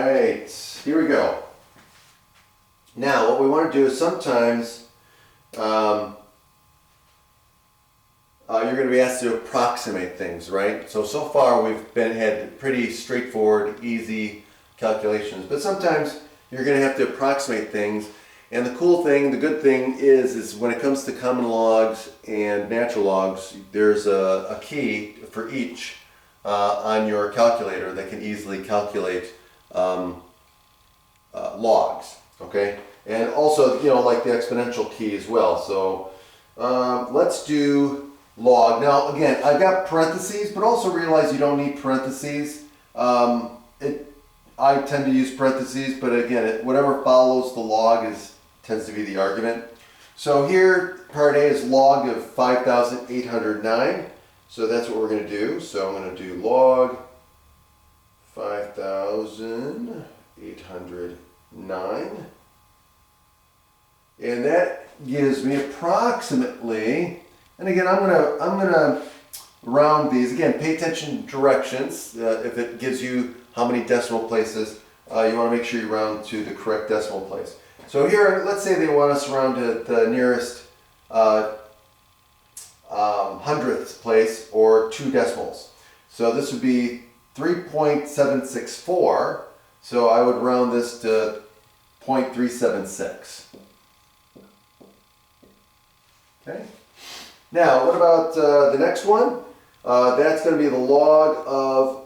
right, here we go. Now what we want to do is sometimes you're going to be asked to approximate things, right? So far we've had pretty straightforward, easy calculations, but sometimes you're going to have to approximate things. And the cool thing, the good thing is when it comes to common logs and natural logs, there's a key for each on your calculator that can easily calculate logs, okay? And also, you know, like the exponential key as well. So let's do log. Now again, I've got parentheses, but also realize you don't need parentheses. I tend to use parentheses, but again, whatever follows the log tends to be the argument. So here, part A is log of 5,809. So that's what we're going to do. So I'm going to do log 5,809. And that gives me approximately, and again, I'm gonna round these. Again, pay attention to directions. If it gives you how many decimal places, you want to make sure you round to the correct decimal place. So here, let's say they want us to round to the nearest hundredth place or 2 decimals. So this would be 3.764. So I would round this to 0.376. Okay. Now, what about the next one? That's going to be the log of,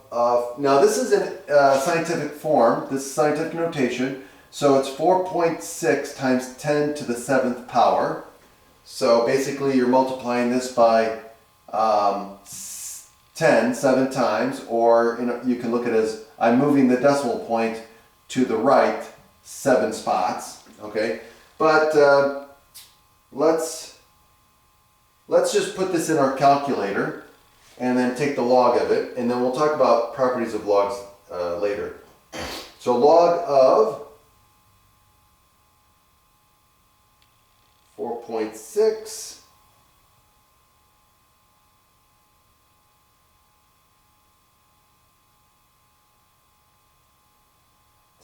now this is in scientific form, this is scientific notation, so it's 4.6 times 10 to the 7th power. So basically you're multiplying this by 7 times, or you can look at it as I'm moving the decimal point to the right 7 spots, okay? But let's just put this in our calculator and then take the log of it, and then we'll talk about properties of logs later. So log of 4.6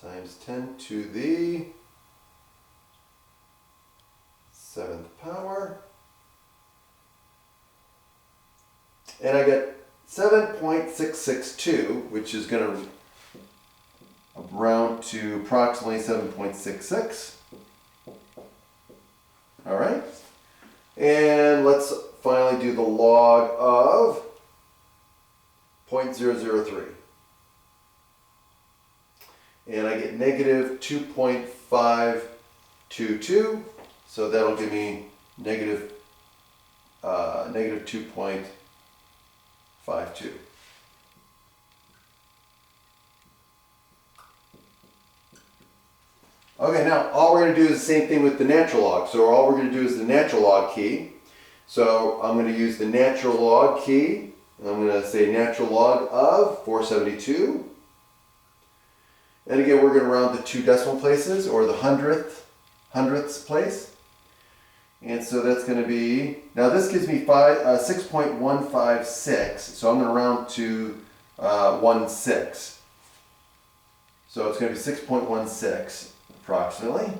times 10 to the 7th power. And I get 7.662, which is going to round to approximately 7.66. All right. And let's finally do the log of 0.003. And I get negative 2.522. So that'll give me negative 2.52. Okay, now all we're going to do is the same thing with the natural log. So all we're going to do is the natural log key. So I'm going to use the natural log key. And I'm going to say natural log of 472. And again, we're going to round to 2 decimal places, or the hundredths place. And so that's going to be, now this gives me 6.156, so I'm going to round to 1/6. So it's going to be 6.16 approximately.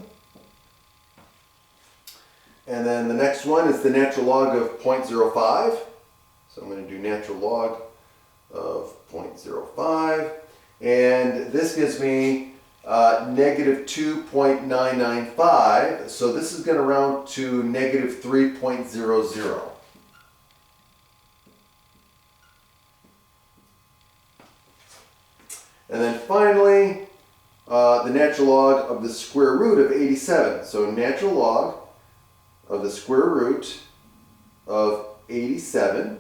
And then the next one is the natural log of 0.05. So I'm going to do natural log of 0.05. And this gives me negative 2.995, so this is going to round to negative 3.00. And then finally, the natural log of the square root of 87. So natural log of the square root of 87.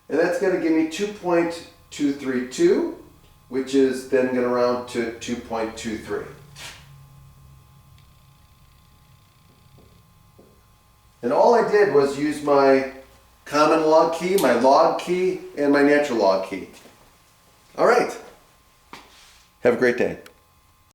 And that's going to give me 2.232. Which is then going to round to 2.23. And all I did was use my common log key, my log key, and my natural log key. All right. Have a great day.